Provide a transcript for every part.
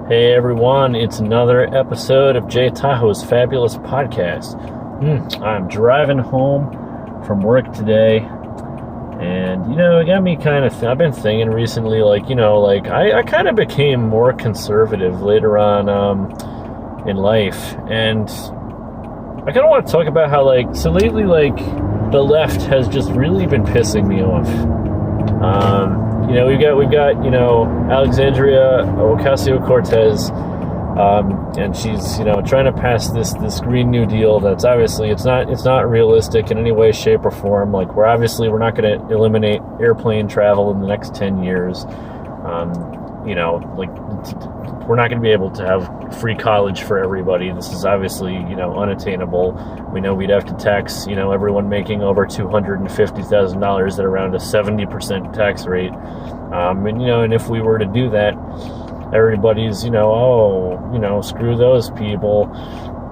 Hey everyone, it's another episode of Tahoe's Fabulous Podcast. I'm driving home from work today, and it got me kind of, I've been thinking recently, I kind of became more conservative later on in life, and I kind of want to talk about how, lately, the left has just really been pissing me off. We've got Alexandria Ocasio-Cortez, and she's, trying to pass this Green New Deal that's obviously, it's not realistic in any way, shape, or form. We're not going to eliminate airplane travel in the next 10 years. We're not going to be able to have free college for everybody. This is obviously, unattainable. We know we'd have to tax, everyone making over $250,000 at around a 70% tax rate. And if we were to do that, everybody's, screw those people,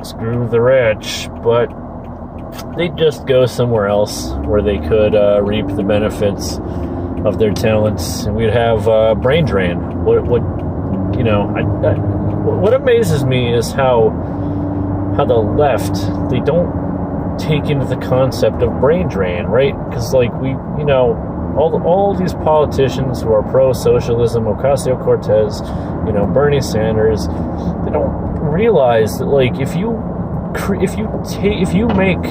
screw the rich, but they'd just go somewhere else where they could reap the benefits of their talents, and we'd have brain drain. What amazes me is how the left, they don't take into the concept of brain drain, right? Because all these politicians who are pro-socialism, Ocasio-Cortez, Bernie Sanders, they don't realize that if you make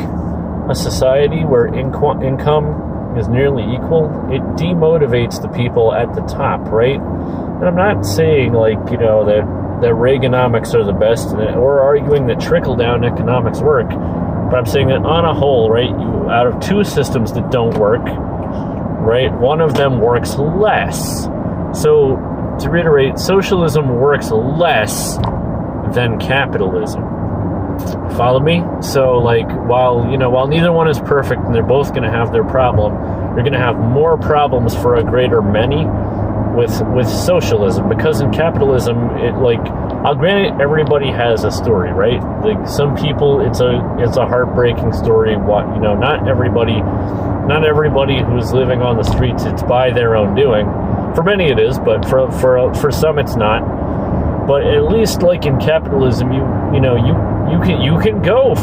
a society where income is nearly equal, it demotivates the people at the top, right? And I'm not saying that Reaganomics are the best, or arguing that trickle-down economics work, but I'm saying that on a whole, right, out of two systems that don't work, right, one of them works less. So, to reiterate, socialism works less than capitalism. Follow me? So, while neither one is perfect and they're both going to have their problem, you're going to have more problems for a greater many with socialism, because in capitalism, I'll grant it, everybody has a story, right? Some people, it's a heartbreaking story. Not everybody who's living on the streets, it's by their own doing. For many it is, but for some it's not. But at least in capitalism, you can go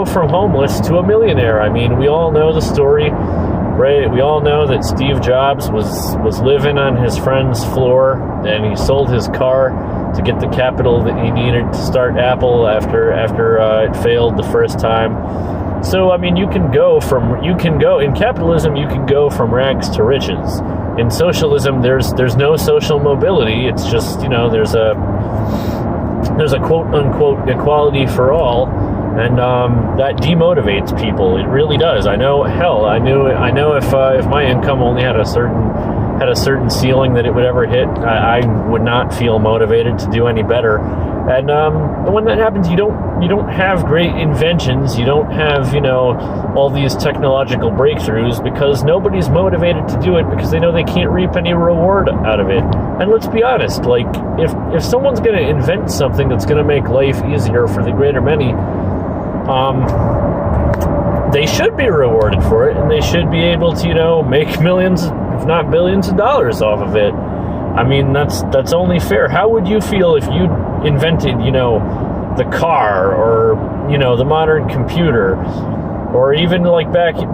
from homeless to a millionaire. I mean, we all know the story, right? We all know that Steve Jobs was living on his friend's floor, and he sold his car to get the capital that he needed to start Apple after it failed the first time. So, I mean, in capitalism, you can go from rags to riches. In socialism, there's no social mobility. It's just, there's a quote unquote equality for all, and that demotivates people. It really does. I know if my income only had a certain ceiling that it would ever hit, I would not feel motivated to do any better. And when that happens, you don't have great inventions. You don't have all these technological breakthroughs, because nobody's motivated to do it, because they know they can't reap any reward out of it. And let's be honest, if someone's going to invent something that's going to make life easier for the greater many, they should be rewarded for it, and they should be able to make millions, if not billions, of dollars off of it. I mean, that's only fair. How would you feel if you invented, the car, or the modern computer, or even back to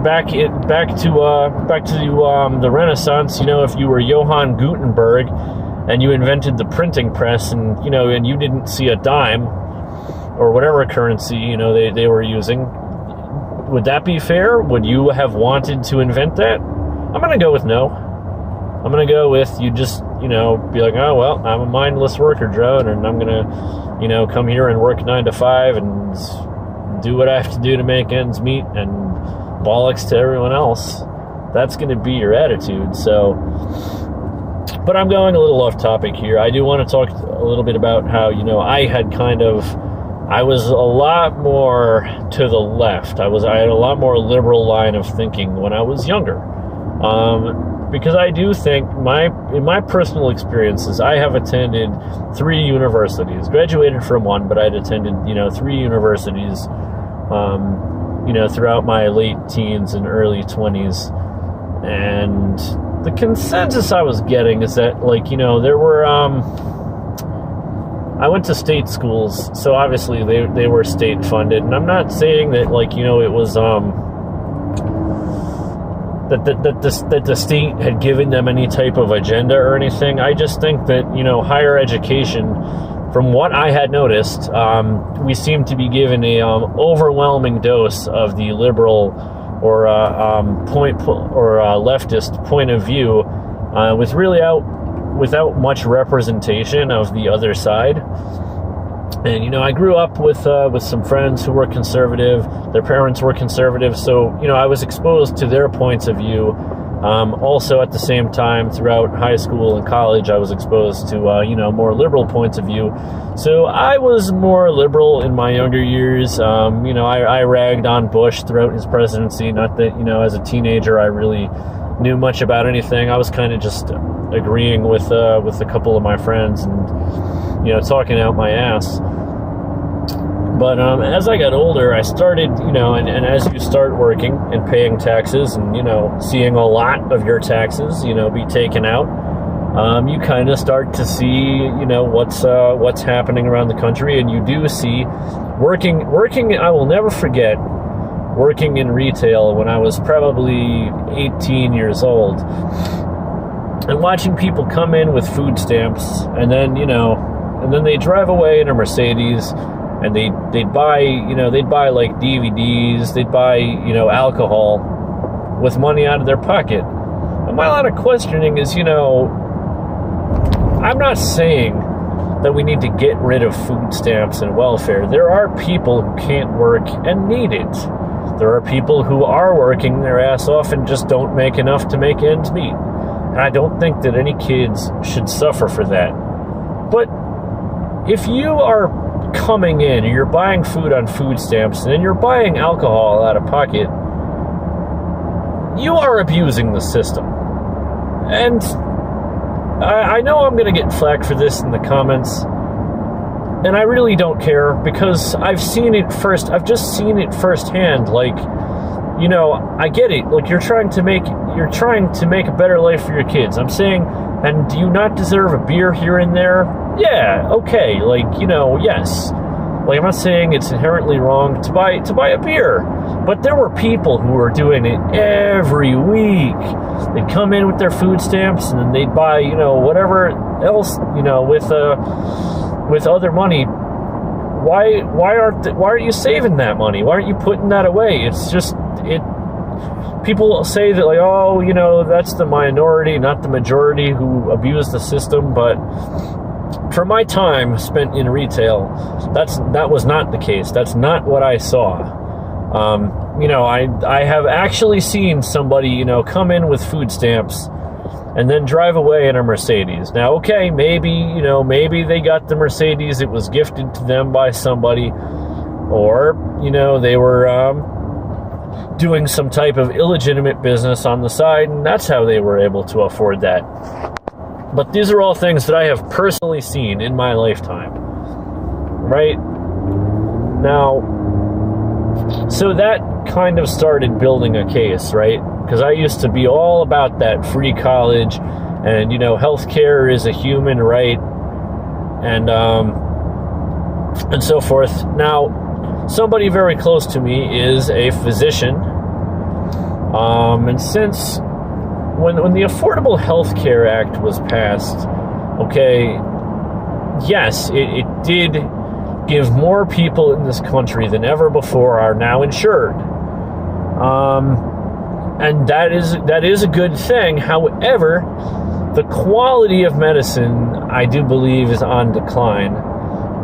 the Renaissance? If you were Johann Gutenberg and you invented the printing press, and and you didn't see a dime or whatever currency they were using, would that be fair? Would you have wanted to invent that? I'm gonna go with no. I'm going to go with you just, be like, oh, well, I'm a mindless worker, drone, and I'm going to, come here and work 9 to 5 and do what I have to do to make ends meet, and bollocks to everyone else. That's going to be your attitude. So, but I'm going a little off topic here. I do want to talk a little bit about how, I was a lot more to the left. I had a lot more liberal line of thinking when I was younger. Because I do think, in my personal experiences, I have attended 3 universities. Graduated from one, but I'd attended, 3 universities, throughout my late teens and early 20s. And the consensus I was getting is that, there were, I went to state schools, so obviously they were state funded, and I'm not saying that, like, you know, it was that the state had given them any type of agenda or anything. I just think that, you know, higher education, from what I had noticed, we seem to be given a overwhelming dose of the liberal or leftist point of view, without much representation of the other side. And, you know, I grew up with some friends who were conservative. Their parents were conservative, so, you know, I was exposed to their points of view. Also, at the same time, throughout high school and college, I was exposed to, you know, more liberal points of view. So I was more liberal in my younger years. You know, I ragged on Bush throughout his presidency. Not that, you know, as a teenager, I really knew much about anything. I was kind of just agreeing with a couple of my friends and, you know, talking out my ass. But as I got older, I started, you know, and as you start working and paying taxes and, you know, seeing a lot of your taxes, you know, be taken out, you kind of start to see, you know, what's happening around the country. And you do see working, I will never forget working in retail when I was probably 18 years old and watching people come in with food stamps and then, you know, and then they drive away in a Mercedes. And they'd buy like DVDs, they'd buy, you know, alcohol with money out of their pocket. And my line of questioning is, you know, I'm not saying that we need to get rid of food stamps and welfare. There are people who can't work and need it. There are people who are working their ass off and just don't make enough to make ends meet. And I don't think that any kids should suffer for that. But if you are coming in, you're buying food on food stamps, and then you're buying alcohol out of pocket, you are abusing the system. And I know I'm going to get flack for this in the comments, and I really don't care, because I've just seen it firsthand. Like, you know, I get it. Like, you're trying to make a better life for your kids. I'm saying, and do you not deserve a beer here and there? Yeah, okay, like, you know, yes. Like, I'm not saying it's inherently wrong to buy a beer, but there were people who were doing it every week. They'd come in with their food stamps, and then they'd buy, you know, whatever else, you know, with other money. Why aren't you saving that money? Why aren't you putting that away? It's just, people say that, like, oh, you know, that's the minority, not the majority who abuse the system, but for my time spent in retail, that was not the case. That's not what I saw. You know, I have actually seen somebody, you know, come in with food stamps and then drive away in a Mercedes. Now, okay, maybe they got the Mercedes, it was gifted to them by somebody, or, you know, they were doing some type of illegitimate business on the side, and that's how they were able to afford that. But these are all things that I have personally seen in my lifetime, right? Now, so that kind of started building a case, right? Because I used to be all about that free college, and, you know, healthcare is a human right, and so forth. Now, somebody very close to me is a physician, and since when the Affordable Health Care Act was passed, okay, yes, it did give more people in this country than ever before are now insured. And that is a good thing. However, the quality of medicine, I do believe, is on decline.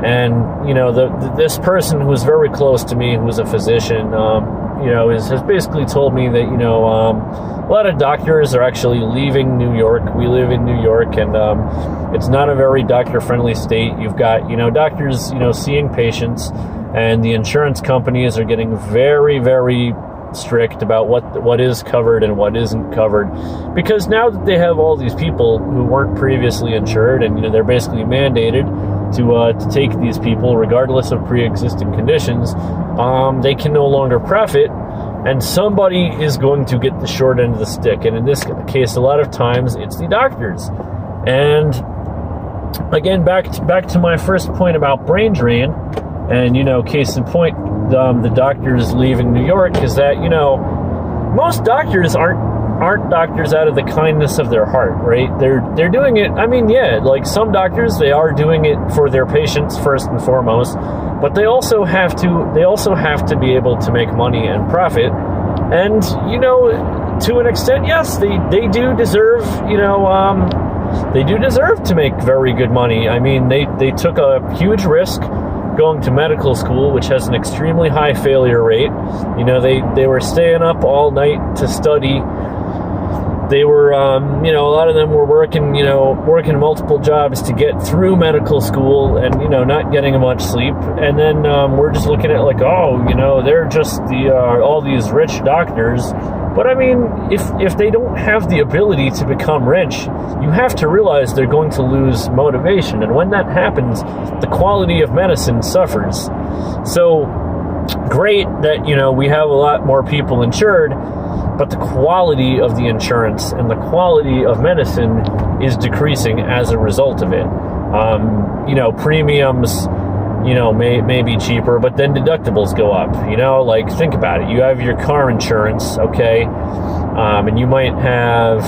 And, you know, this person who was very close to me, who was a physician, you know, has basically told me that, you know, a lot of doctors are actually leaving New York. We live in New York, and it's not a very doctor-friendly state. You've got, you know, doctors, you know, seeing patients, and the insurance companies are getting very, very strict about what is covered and what isn't covered, because now that they have all these people who weren't previously insured, and, you know, they're basically mandated to take these people regardless of pre-existing conditions, they can no longer profit, and somebody is going to get the short end of the stick. And in this case, a lot of times it's the doctors. And again, back to my first point about brain drain, and case in point, the doctors leaving New York, is that most doctors aren't doctors out of the kindness of their heart, right? They're doing it. I mean, yeah, like some doctors, they are doing it for their patients first and foremost, but they also have to be able to make money and profit, and to an extent, yes, they do deserve they do deserve to make very good money. I mean, they took a huge risk going to medical school, which has an extremely high failure rate. They were staying up all night to study. They were, a lot of them were working multiple jobs to get through medical school, and not getting much sleep. And then we're just looking at like, they're just all these rich doctors. But I mean, if they don't have the ability to become rich, you have to realize they're going to lose motivation. And when that happens, the quality of medicine suffers. So great that, we have a lot more people insured, but the quality of the insurance and the quality of medicine is decreasing as a result of it. Premiums, may be cheaper, but then deductibles go up. Like, think about it. You have your car insurance, okay, and you might have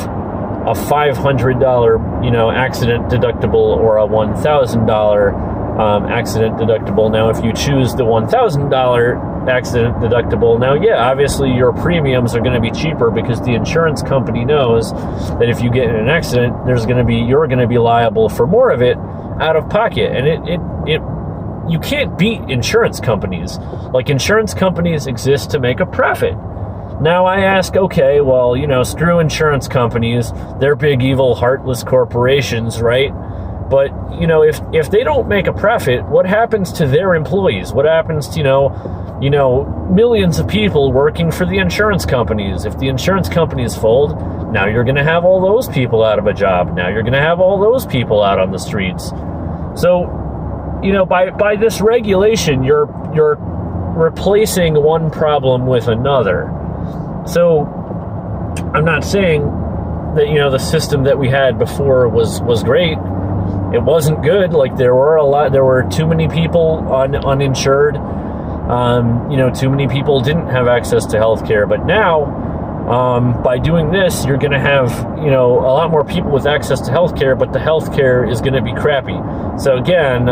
a $500, accident deductible or a $1,000 accident deductible. Now, if you choose the $1,000 accident deductible, now, yeah, obviously your premiums are going to be cheaper because the insurance company knows that if you get in an accident, you're going to be liable for more of it out of pocket, and you can't beat insurance companies. Like, insurance companies exist to make a profit. Now I ask, okay, well, screw insurance companies. They're big, evil, heartless corporations, right? But, if they don't make a profit, what happens to their employees? What happens to, millions of people working for the insurance companies? If the insurance companies fold, now you're going to have all those people out of a job. Now you're going to have all those people out on the streets. So, by this regulation, you're replacing one problem with another. So I'm not saying that the system that we had before was great. It wasn't good. Like, there were too many people uninsured. Too many people didn't have access to healthcare. But now, by doing this, you're going to have a lot more people with access to healthcare, but the healthcare is going to be crappy. So again,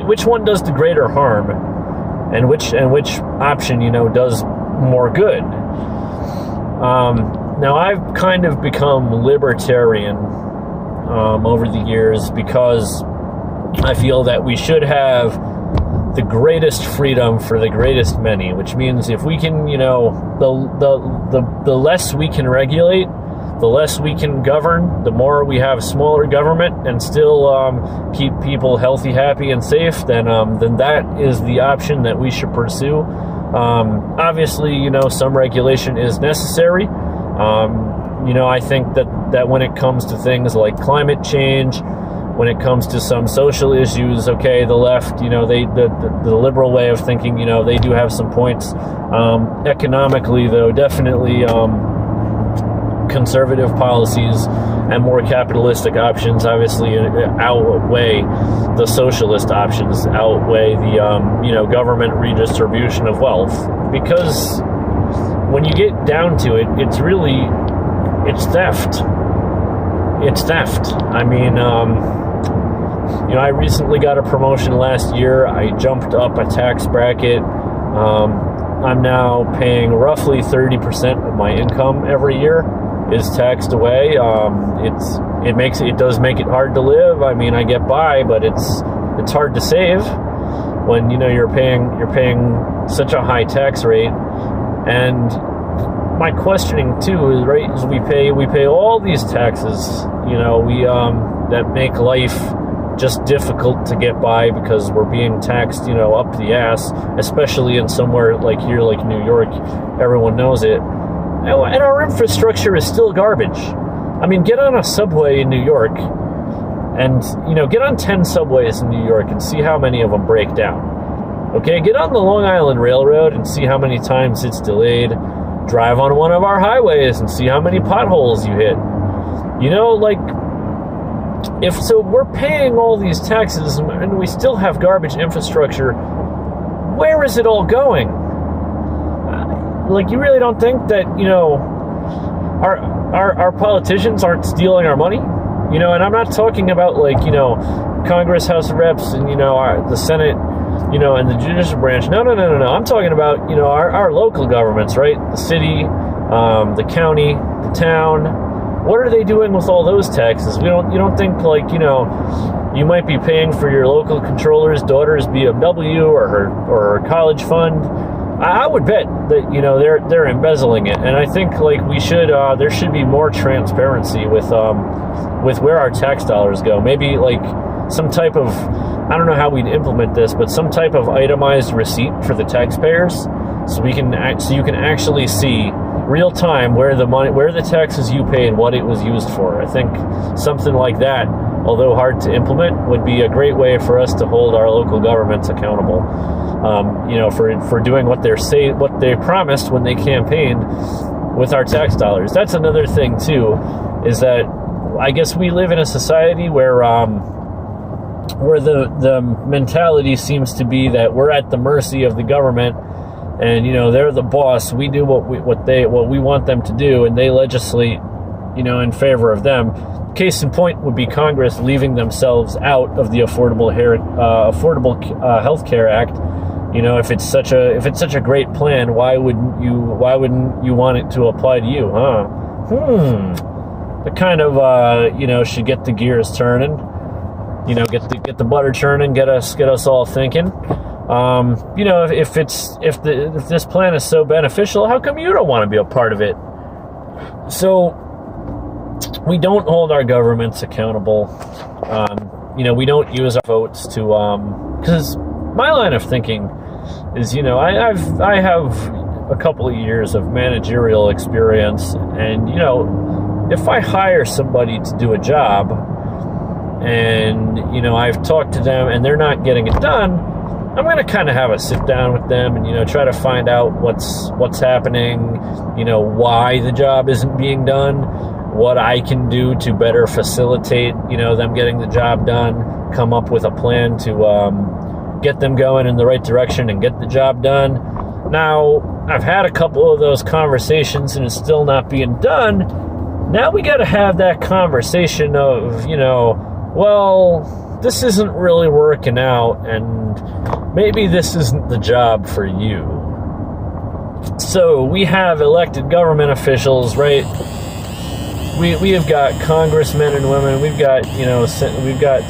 which one does the greater harm, and which option does more good? Now, I've kind of become libertarian over the years because I feel that we should have the greatest freedom for the greatest many, which means if we can, the less we can regulate, the less we can govern, the more we have smaller government and still keep people healthy, happy, and safe, then that is the option that we should pursue. Obviously, some regulation is necessary. I think that when it comes to things like climate change, when it comes to some social issues, okay, the left, the liberal way of thinking, they do have some points. Economically, though, definitely conservative policies and more capitalistic options obviously outweigh the socialist options, outweigh the government redistribution of wealth. Because when you get down to it, it's theft. It's theft. I mean, I recently got a promotion last year. I jumped up a tax bracket. I'm now paying roughly 30% of my income every year is taxed away. It does make it hard to live. I mean, I get by, but it's hard to save when you're paying such a high tax rate. And my questioning too is, right, is we pay all these taxes, that make life just difficult to get by because we're being taxed, up the ass, especially in somewhere like here, like New York. Everyone knows it. And our infrastructure is still garbage. I mean, get on a subway in New York and, get on 10 subways in New York and see how many of them break down. Okay, get on the Long Island Railroad and see how many times it's delayed. Drive on one of our highways and see how many potholes you hit. Like, if so, we're paying all these taxes and we still have garbage infrastructure. Where is it all going? Like, you really don't think that, our politicians aren't stealing our money? And I'm not talking about, like, Congress, House of Reps, and, the Senate, and the judicial branch. No. I'm talking about, our local governments, right? The city, the county, the town. What are they doing with all those taxes? You don't think, like, you might be paying for your local controller's daughter's BMW or her college fund. I would bet that, they're embezzling it. And I think, like, we should, there should be more transparency with where our tax dollars go. Maybe, like, some type of, I don't know how we'd implement this, but some type of itemized receipt for the taxpayers, so you can actually see real time where the taxes you paid, what it was used for. I think something like that, although hard to implement, would be a great way for us to hold our local governments accountable. For doing what they promised when they campaigned with our tax dollars. That's another thing too, is that I guess we live in a society where the mentality seems to be that we're at the mercy of the government, and they're the boss. We do what we want them to do, and they legislate in favor of them. Case in point would be Congress leaving themselves out of the Affordable Health Care Act. If it's such a great plan, why wouldn't you want it to apply to you, huh? It kind of should get the gears turning. Get the butter churning, get us all thinking. If this plan is so beneficial, how come you don't want to be a part of it? So we don't hold our governments accountable. We don't use our votes to, because my line of thinking is, I have a couple of years of managerial experience, and if I hire somebody to do a job, and I've talked to them and they're not getting it done, I'm going to kind of have a sit down with them and try to find out what's happening, why the job isn't being done, what I can do to better facilitate them getting the job done, come up with a plan to get them going in the right direction and get the job done. Now, I've had a couple of those conversations and it's still not being done. Now we got to have that conversation of, well, this isn't really working out, and maybe this isn't the job for you. So we have elected government officials, right? We have got congressmen and women. We've got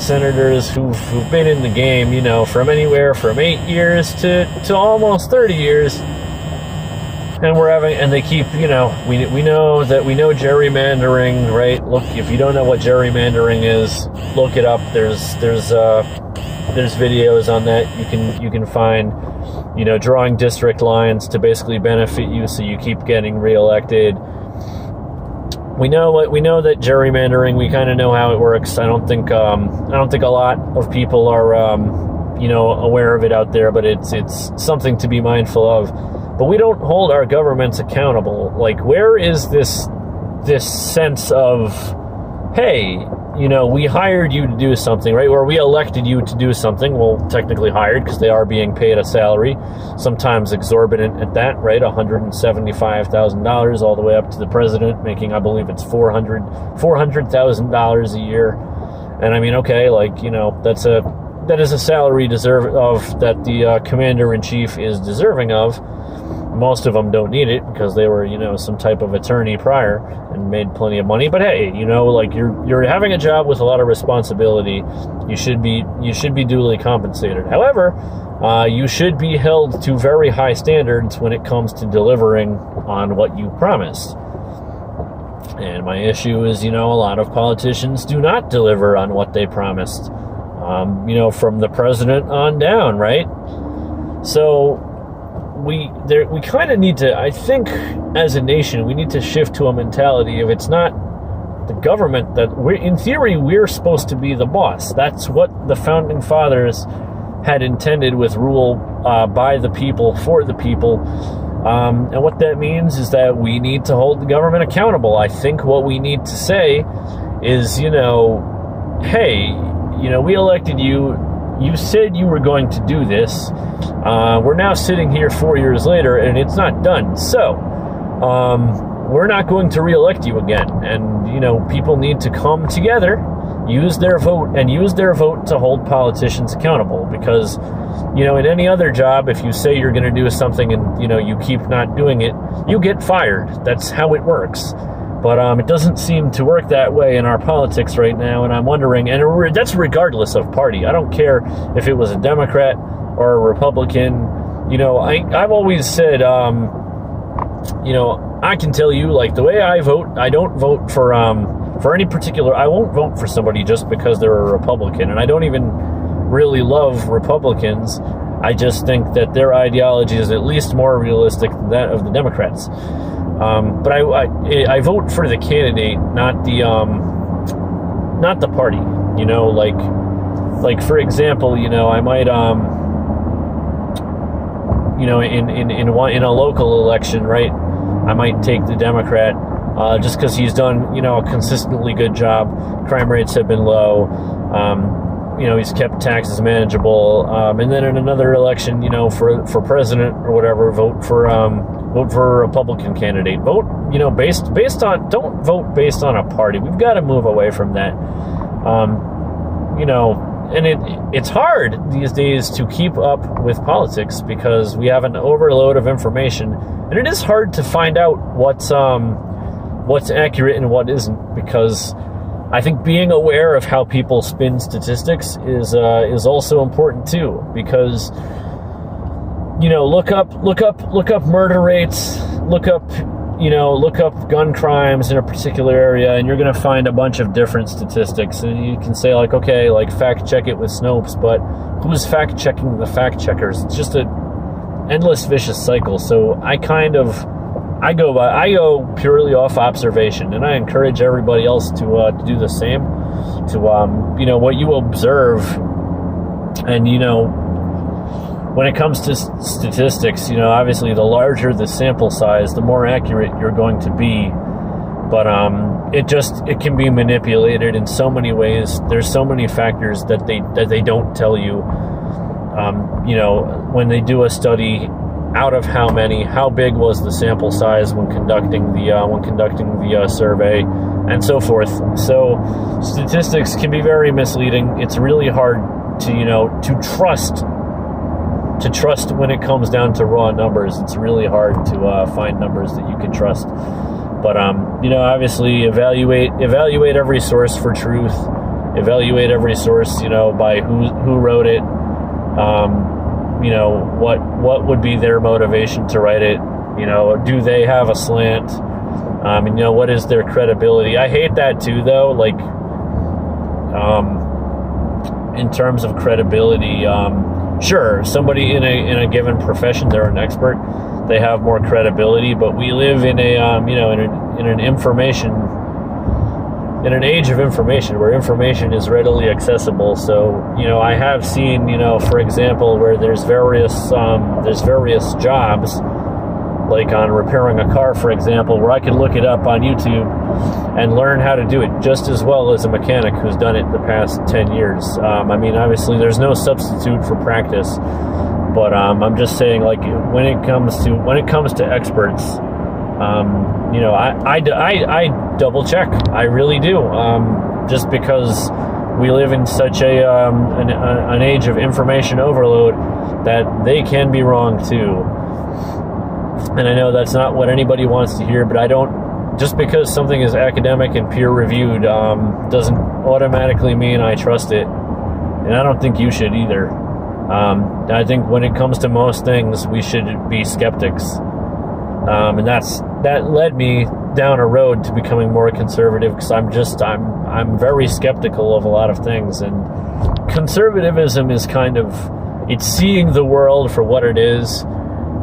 senators who've been in the game, from anywhere from 8 years to almost 30 years. And they keep, we know gerrymandering, right? Look, if you don't know what gerrymandering is, look it up. There's videos on that you can find, drawing district lines to basically benefit you so you keep getting reelected. We know that gerrymandering, we kind of know how it works. I don't think a lot of people are aware of it out there, but it's something to be mindful of. But we don't hold our governments accountable. Like, where is this sense of, hey, we hired you to do something, right? Or we elected you to do something. Well, technically hired, because they are being paid a salary, sometimes exorbitant at that, right? $175,000 all the way up to the president, making, I believe it's $400,000 a year. And I mean, okay, like, that is a salary that the commander-in-chief is deserving of. Most of them don't need it because they were, some type of attorney prior and made plenty of money. But hey, like you're having a job with a lot of responsibility. You should be duly compensated. However, you should be held to very high standards when it comes to delivering on what you promised. And my issue is, a lot of politicians do not deliver on what they promised. From the president on down, right? So we kind of need to, I think, as a nation, we need to shift to a mentality of it's not the government that we're supposed to be the boss. That's what the founding fathers had intended with rule by the people, for the people. And what that means is that we need to hold the government accountable. I think what we need to say is, hey, we elected you. You said you were going to do this. We're now sitting here 4 years later, and it's not done. So, we're not going to reelect you again. And, people need to come together, use their vote to hold politicians accountable. Because, in any other job, if you say you're going to do something and, you keep not doing it, you get fired. That's how it works. But it doesn't seem to work that way in our politics right now, and I'm wondering, and that's regardless of party. I don't care if it was a Democrat or a Republican. I've always said, I can tell you, like, the way I vote, I don't vote for any particular, I won't vote for somebody just because they're a Republican, and I don't even really love Republicans. I just think that their ideology is at least more realistic than that of the Democrats. But I vote for the candidate, not the party. Like for example, I might in a local election, right? I might take the Democrat just because he's done a consistently good job. Crime rates have been low. He's kept taxes manageable. And then in another election, for president or whatever, vote for a Republican candidate. Vote, based on, don't vote based on a party. We've got to move away from that. And it's hard these days to keep up with politics because we have an overload of information, and it is hard to find out what's accurate and what isn't, because I think being aware of how people spin statistics is also important too, because look up murder rates, look up gun crimes in a particular area, and you're going to find a bunch of different statistics. And you can say, like, okay, like, fact check it with Snopes, but who's fact checking the fact checkers? It's just an endless vicious cycle. So I go purely off observation, and I encourage everybody else to do the same. To what you observe, and when it comes to statistics, obviously the larger the sample size, the more accurate you're going to be. But it can be manipulated in so many ways. There's so many factors that they don't tell you. When they do a study, out of how big was the sample size when conducting the survey, and so forth. So statistics can be very misleading. It's really hard to trust when it comes down to raw numbers. It's really hard to find numbers that you can trust. But obviously evaluate every source for truth. Evaluate every source, by who wrote it. What would be their motivation to write it? Do they have a slant? What is their credibility? I hate that too, though. Like, in terms of credibility, sure, somebody in a given profession, they're an expert, they have more credibility. But we live in in an age of information where information is readily accessible. So, I have seen, for example, where there's various jobs, like on repairing a car, for example, where I could look it up on YouTube and learn how to do it just as well as a mechanic who's done it the past 10 years. Obviously there's no substitute for practice, but I'm just saying, like, when it comes to experts, I double check. I really do. Just because we live in such an age of information overload that they can be wrong too. And I know that's not what anybody wants to hear, but just because something is academic and peer reviewed, doesn't automatically mean I trust it. And I don't think you should either. I think when it comes to most things, we should be skeptics. And that led me down a road to becoming more conservative, because I'm very skeptical of a lot of things. And conservatism is it's seeing the world for what it is.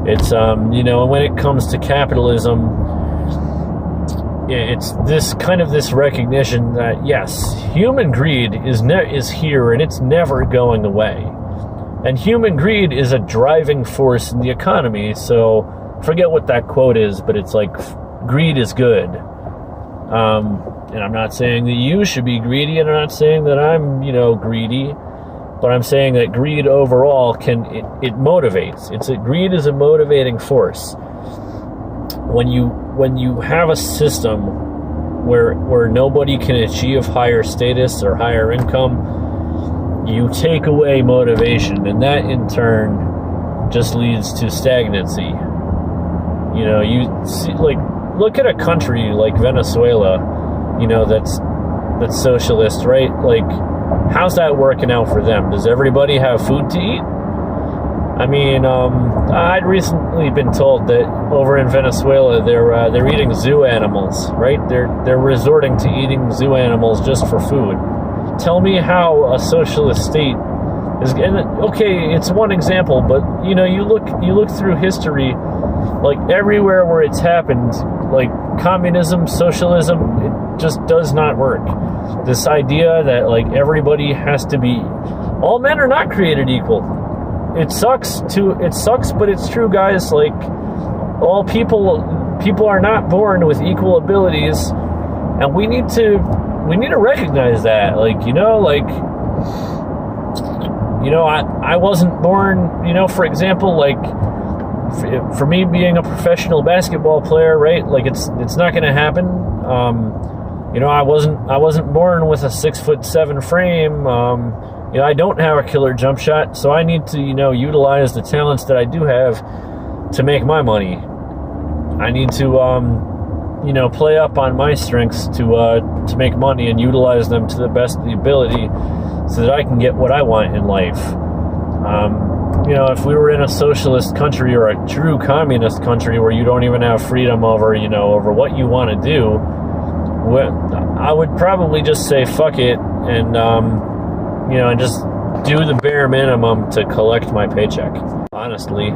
It's when it comes to capitalism, it's this recognition that, yes, human greed is here, and it's never going away. And human greed is a driving force in the economy. So forget what that quote is, but it's like, greed is good. And I'm not saying that you should be greedy, and I'm not saying that I'm, greedy, but I'm saying that greed overall it motivates. Greed is a motivating force. When you have a system where nobody can achieve higher status or higher income, you take away motivation, and that in turn just leads to stagnancy. You see, like, look at a country like Venezuela, that's socialist, right? Like, how's that working out for them? Does everybody have food to eat? I mean, I'd recently been told that over in Venezuela they're eating zoo animals, right? They're resorting to eating zoo animals just for food. Tell me how a socialist state is. And okay, it's one example, but you look through history, like everywhere where it's happened, like communism, socialism, it just does not work. This idea that like everybody has to be, all men are not created equal. It sucks, but it's true, guys. Like, all people are not born with equal abilities, and we need to recognize that. I wasn't born, for example, like, for me being a professional basketball player, right? Like, it's not going to happen. I wasn't born with a 6'7" frame. I don't have a killer jump shot, so I need to, utilize the talents that I do have to make my money. I need to, play up on my strengths to make money and utilize them to the best of the ability so that I can get what I want in life. If we were in a socialist country or a true communist country where you don't even have freedom over what you want to do, I would probably just say fuck it and just do the bare minimum to collect my paycheck. Honestly,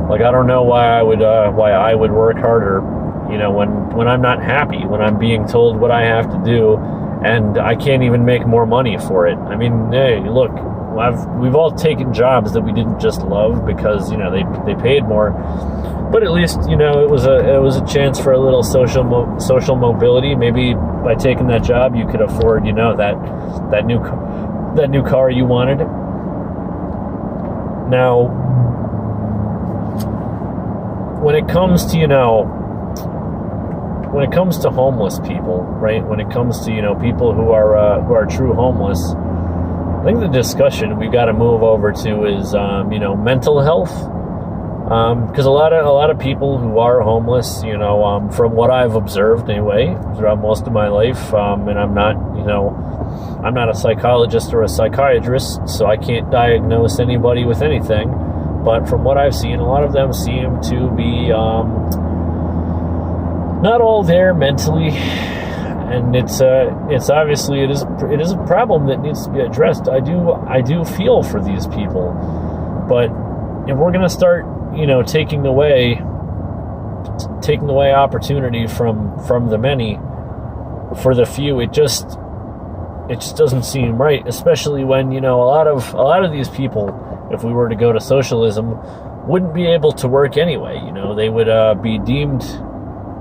like, I don't know why I would work harder, when I'm not happy, when I'm being told what I have to do, and I can't even make more money for it. I mean, hey, look, we've all taken jobs that we didn't just love because they paid more, but at least it was a chance for a little social mobility. Maybe by taking that job, you could afford that new car you wanted. Now, when it comes to homeless people, right? When it comes to people who are true homeless, I think the discussion we got to move over to is mental health, because a lot of people who are homeless, from what I've observed anyway throughout most of my life, and I'm not a psychologist or a psychiatrist, so I can't diagnose anybody with anything. But from what I've seen, a lot of them seem to be not all there mentally, and it's obviously it is a problem that needs to be addressed. I do feel for these people, but if we're gonna start taking away opportunity from the many for the few, it just doesn't seem right, especially when a lot of these people, if we were to go to socialism, wouldn't be able to work anyway.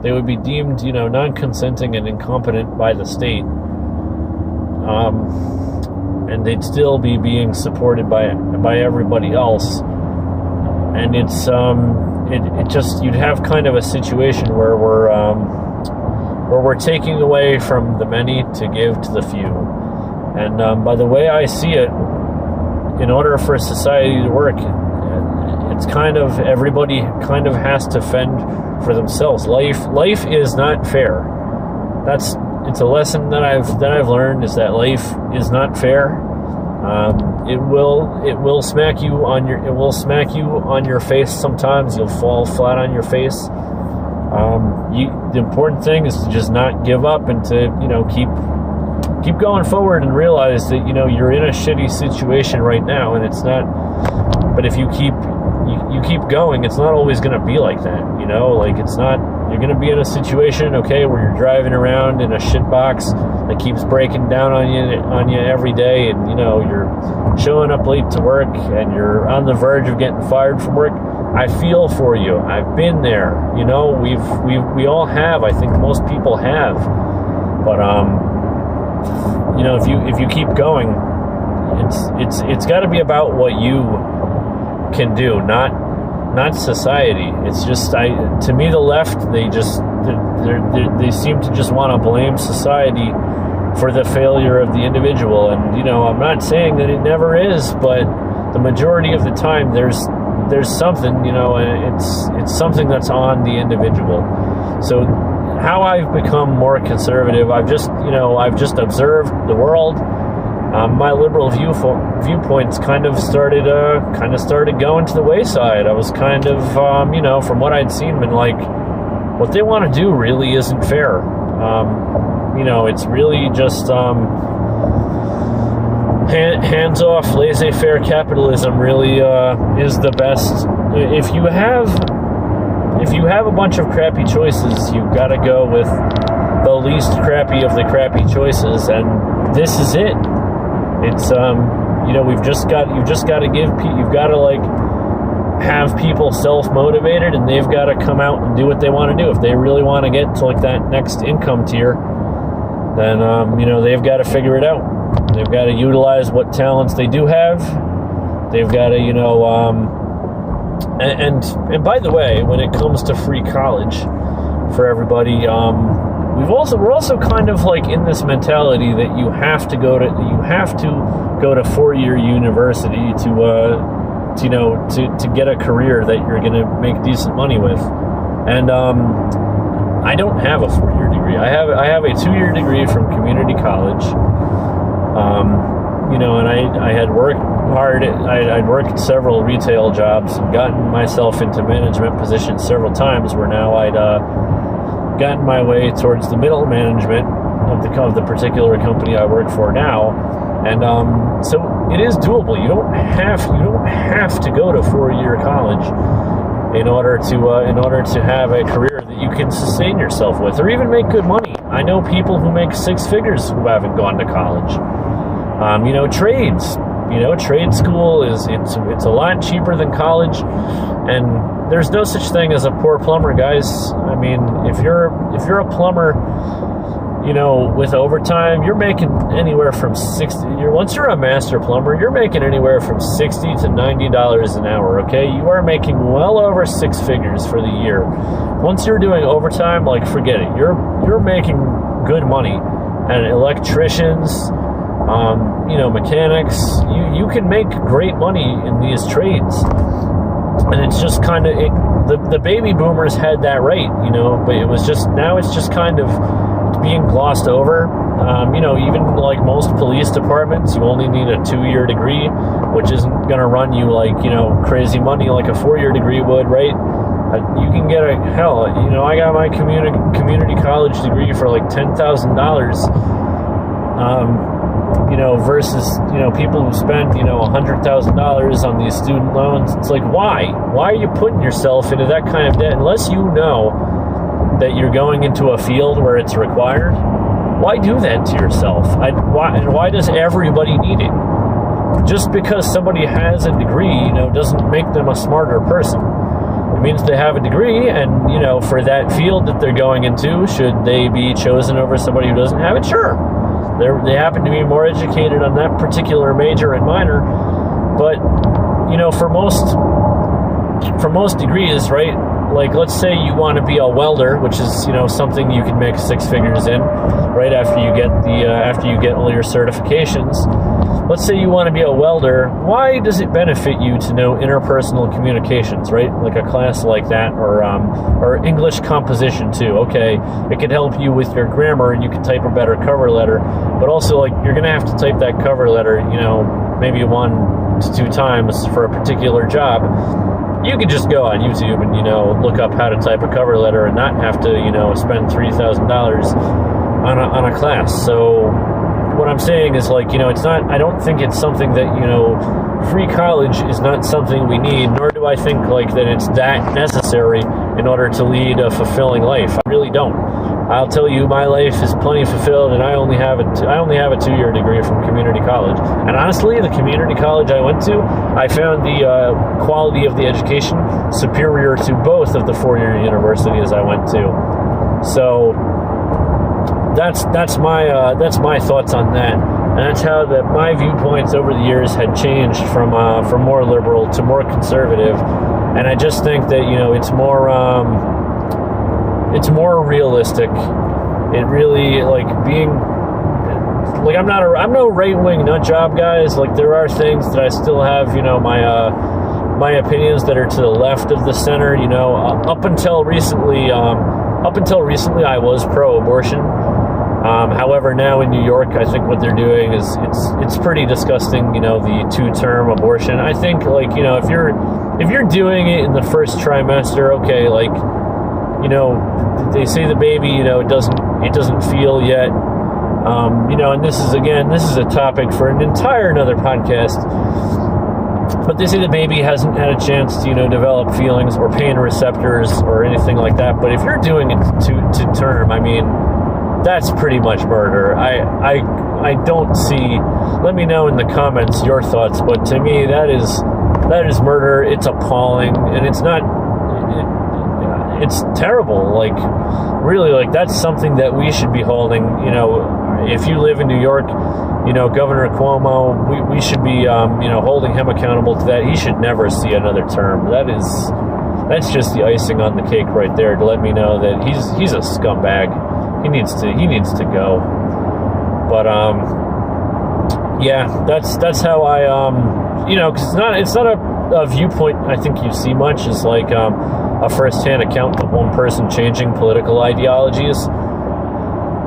They would be deemed non-consenting and incompetent by the state, and they'd still be being supported by everybody else. And it's it just, you'd have kind of a situation where we're taking away from the many to give to the few. And by the way I see it, in order for society to work, it's kind of, everybody kind of has to fend for themselves. Life is not fair. It's a lesson that I've learned, is that life is not fair. It will smack you on your face sometimes. You'll fall flat on your face. The important thing is to just not give up and to keep going forward and realize that you're in a shitty situation right now, and it's not. But if you keep going, it's not always going to be like that. Like, it's not. You're going to be in a situation, okay, where you're driving around in a shit box that keeps breaking down on you every day, and you're showing up late to work, and you're on the verge of getting fired from work. I feel for you. I've been there. You know, we all have. I think most people have. But you know, if you keep going, it's got to be about what you can do, not society. It's just to me, the left, they seem to just want to blame society for the failure of the individual. And you know, I'm not saying that it never is, but the majority of the time there's something, you know, and it's something that's on the individual. So how I've become more conservative, I've just observed the world. My liberal viewpoints kind of started going to the wayside. I was kind of, you know, from what I'd seen, been like, what they want to do really isn't fair. You know, it's really just hands off, laissez-faire capitalism really is the best. If you have a bunch of crappy choices, you've got to go with the least crappy of the crappy choices, and this is it. It's you know, you've just got to like have people self-motivated, and they've got to come out and do what they want to do. If they really want to get to like that next income tier, then you know, they've got to figure it out. They've got to utilize what talents they do have. They've got to, you know, and by the way, when it comes to free college for everybody, we're also kind of like in this mentality that you have to go to 4-year university to get a career that you're going to make decent money with. And I don't have a 4-year degree. I have a 2-year degree from community college. You know, and I had worked hard. I'd worked several retail jobs and gotten myself into management positions several times, where now I'd gotten my way towards the middle management of the particular company I work for now. And so it is doable. You don't have to go to 4-year college in order to have a career that you can sustain yourself with, or even make good money. I know people who make 6 figures who haven't gone to college. You know, trades. You know, trade school it's a lot cheaper than college, and there's no such thing as a poor plumber, guys. I mean, if you're a plumber, you know, with overtime, you're making anywhere from 60. Once you're a master plumber, you're making anywhere from $60 to $90 an hour. Okay, you are making well over 6 figures for the year. Once you're doing overtime, like, forget it. You're making good money. And electricians, you know, mechanics, you can make great money in these trades. And it's just kind of the baby boomers had that right, you know, but now it's just kind of being glossed over. You know, even like most police departments, you only need a 2-year degree, which isn't going to run you like, you know, crazy money like a 4-year degree would, right? You can get you know, I got my community college degree for like $10,000. You know, versus, you know, people who spend, you know, $100,000 on these student loans. It's like, why are you putting yourself into that kind of debt unless you know that you're going into a field where it's required? Why do that to yourself? Why does everybody need it? Just because somebody has a degree, you know, doesn't make them a smarter person. It means they have a degree, and, you know, for that field that they're going into, should they be chosen over somebody who doesn't have it? Sure. They happen to be more educated on that particular major and minor, but, you know, for most degrees, right? Like, let's say you want to be a welder, which is, you know, something you can make 6 figures in, right after you get all your certifications. Let's say you want to be a welder. Why does it benefit you to know interpersonal communications, right? Like a class like that, or English composition too. Okay, it can help you with your grammar, and you can type a better cover letter. But also, like, you're gonna have to type that cover letter, you know, maybe 1 to 2 times for a particular job. You could just go on YouTube and, you know, look up how to type a cover letter and not have to, you know, spend $3,000 on a class. So what I'm saying is, like, you know, I don't think it's something that, you know, free college is not something we need, nor do I think, like, that it's that necessary in order to lead a fulfilling life. I really don't. I'll tell you, my life is plenty fulfilled, and I only have a 2-year degree from community college. And honestly, the community college I went to, I found the quality of the education superior to both of the 4-year universities I went to. So that's my thoughts on that, and that's how my viewpoints over the years had changed from more liberal to more conservative. And I just think that it's more realistic. It really I'm no right-wing nut job, guys. Like, there are things that I still have my opinions that are to the left of the center. Up until recently I was pro-abortion. However, now in New York, I think what they're doing is it's pretty disgusting. The 2-term abortion. I think if you're doing it in the first trimester, okay, they say the baby it doesn't feel yet. And this is a topic for another podcast. But they say the baby hasn't had a chance to develop feelings or pain receptors or anything like that. But if you're doing it to term, I mean, that's pretty much murder. I don't see. Let me know in the comments your thoughts. But to me, that is murder. It's appalling, and it's not. It's terrible. Really, that's something that we should be holding. If you live in New York, Governor Cuomo, we should be holding him accountable to that. He should never see another term. That's just the icing on the cake right there to let me know that he's a scumbag. He needs to go. But yeah, that's how I because it's not a viewpoint I think you see much. It's like a first-hand account of one person changing political ideologies.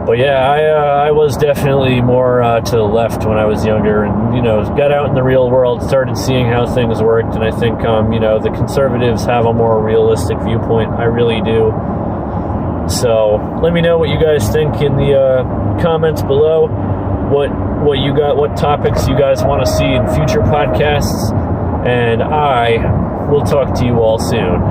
But yeah, I was definitely more to the left when I was younger, and got out in the real world, started seeing how things worked, and I think the conservatives have a more realistic viewpoint. I really do. So let me know what you guys think in the comments below. What topics you guys want to see in future podcasts, and I will talk to you all soon.